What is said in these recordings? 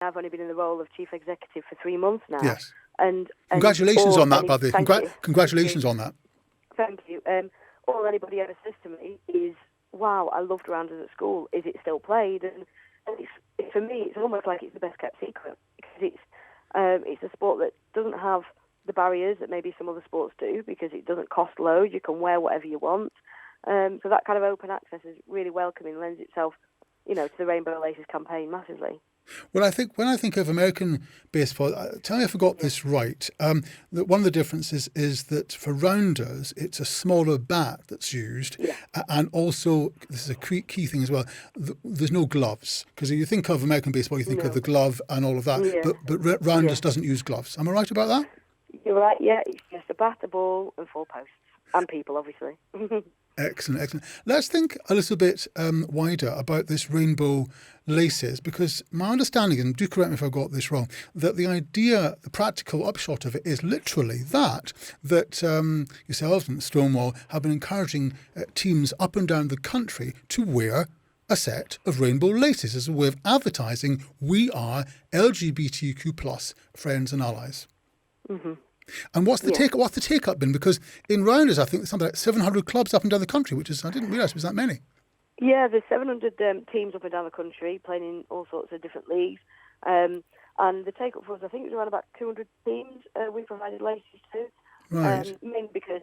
I've only been in the role of chief executive for 3 months now. Yes. And congratulations on that, by the way. Thank you. Congratulations on that. Thank you. All anybody ever says to me is, wow, I loved rounders at school. Is it still played? And for me, it's almost like it's the best kept secret, because it's a sport that doesn't have the barriers that maybe some other sports do, because it doesn't cost loads. You can wear whatever you want. So that kind of open access is really welcoming, lends itself, to the Rainbow Laces campaign massively. Well, when I think of American baseball, tell me if I got this right. That one of the differences is that for rounders, it's a smaller bat that's used, and also this is a key thing as well. There's no gloves, because if you think of American baseball, you think of the glove and all of that. Yeah. But rounders doesn't use gloves. Am I right about that? You're right. Yeah, it's just a bat, a ball, and 4 posts, and people, obviously. Excellent. Let's think a little bit wider about this Rainbow Laces, because my understanding, and do correct me if I got this wrong, that the practical upshot of it is literally that yourselves and Stonewall have been encouraging teams up and down the country to wear a set of rainbow laces as a way of advertising we are LGBTQ plus friends and allies. Mm-hmm. And what's the take-up been? Because in rounders, I think there's something like 700 clubs up and down the country, which is, I didn't realise it was that many. Yeah, there's 700 teams up and down the country playing in all sorts of different leagues. And the take-up for us, I think it was around about 200 teams we provided laces to. Right. Mainly because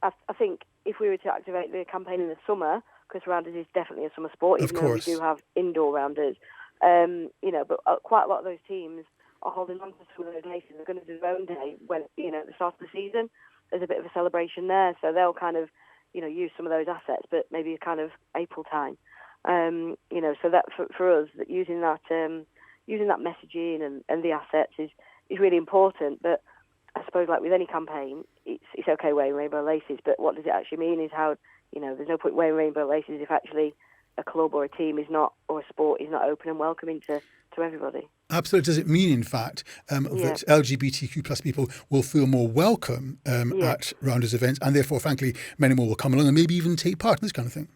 I think if we were to activate the campaign in the summer, because rounders is definitely a summer sport, even though we do have indoor rounders, but quite a lot of those teams are holding on to some of those laces. They're going to do their own day when, at the start of the season. There's a bit of a celebration there, so they'll kind of, use some of those assets, but maybe kind of April time. So that for us, that using that messaging and the assets is really important. But I suppose, like with any campaign, it's okay wearing rainbow laces, but what does it actually mean is how, there's no point wearing rainbow laces if actually a club or a team is not, or a sport is not open and welcoming to everybody. Absolutely. Does it mean, in fact, that LGBTQ plus people will feel more welcome at rounders events, and therefore, frankly, many more will come along and maybe even take part in this kind of thing?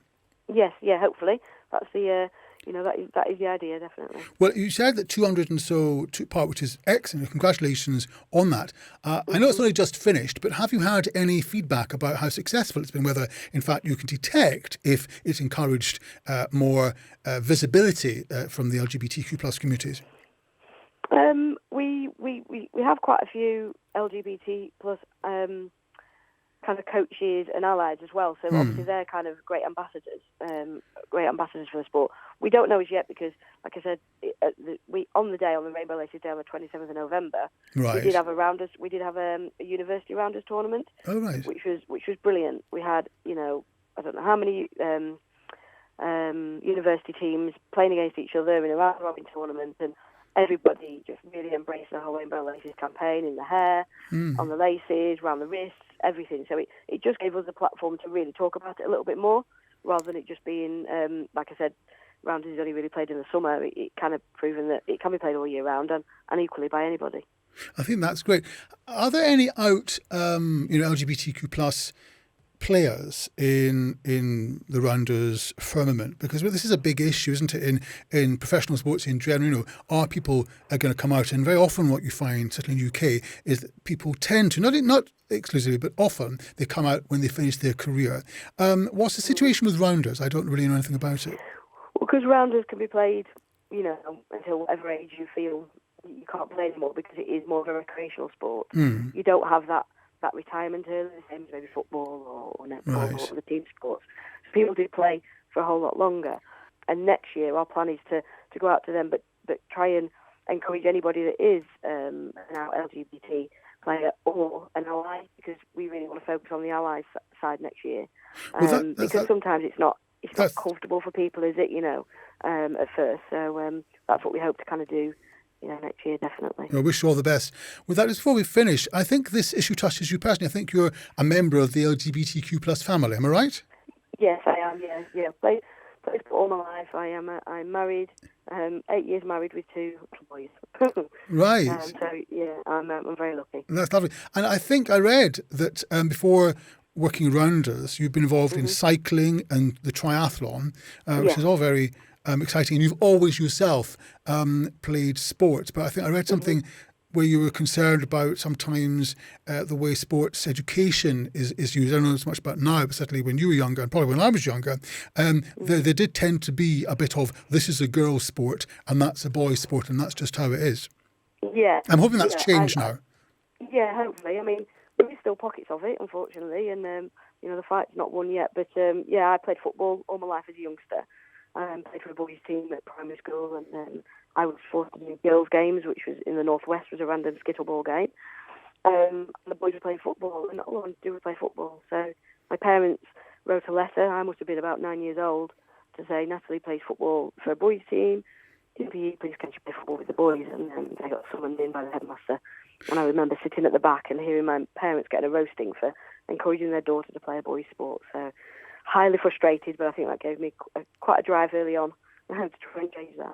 Yes, hopefully. That's the, that is the idea, definitely. Well, you said that 200 and so took part, which is excellent. Congratulations on that. I know it's only just finished, but have you had any feedback about how successful it's been, whether, in fact, you can detect if it's encouraged more visibility from the LGBTQ plus communities? We have quite a few LGBT plus kind of coaches and allies as well. So obviously they're kind of great ambassadors for the sport. We don't know as yet because, like I said, on the Rainbow Laces Day on the 27th of November, we did have a university rounders tournament, which was brilliant. We had I don't know how many university teams playing against each other in a round robin tournament, and everybody just really embraced the whole Rainbow Laces campaign, in the hair, on the laces, around the wrists, everything. So it just gave us a platform to really talk about it a little bit more, rather than it just being, like I said, rounders is only really played in the summer. It kind of proven that it can be played all year round and equally by anybody. I think that's great. Are there any LGBTQ plus players in the rounders firmament? Because this is a big issue, isn't it, in professional sports in general? Are people are going to come out? And very often what you find, certainly in the UK, is that people tend to, not exclusively, but often they come out when they finish their career. What's the situation with rounders? I don't really know anything about it. Well, because rounders can be played, until whatever age you feel you can't play anymore, because it is more of a recreational sport. You don't have that retirement early, the same as maybe football or netball or other team sports. So people do play for a whole lot longer. And next year our plan is to go out to them, but try and encourage anybody that is an LGBT player or an ally, because we really want to focus on the ally side next year. Because sometimes it's not comfortable for people, is it, at first. So that's what we hope to kind of do next year, definitely. I wish you all the best. With that, just before we finish, I think this issue touches you personally. I think you're a member of the LGBTQ plus family. Am I right? Yes, I am. Yeah. Played sport all my life. I'm married. 8 years married with 2 boys. Right. So yeah, I'm very lucky. That's lovely. And I think I read that before working rounders, you've been involved in cycling and the triathlon, which is all very exciting. And you've always yourself played sports. But I think I read something where you were concerned about sometimes the way sports education is used. I don't know as much about now, but certainly when you were younger, and probably when I was younger, there did tend to be a bit of, this is a girl's sport and that's a boy's sport and that's just how it is. Yeah. I'm hoping that's changed now. Yeah, hopefully. I mean, there is still pockets of it, unfortunately, and, the fight's not won yet. But, I played football all my life as a youngster. Played for a boys' team at primary school, and I was forced to do girls' games, which was in the northwest, was a random skittleball game. And the boys were playing football, and all I wanted to do was play football. So my parents wrote a letter. I must have been about 9 years old, to say Natalie plays football for a boys' team. Please can you play football with the boys? And then they got summoned in by the headmaster. And I remember sitting at the back and hearing my parents getting a roasting for encouraging their daughter to play a boys' sport. So highly frustrated, but I think that gave me quite a drive early on to try and change that.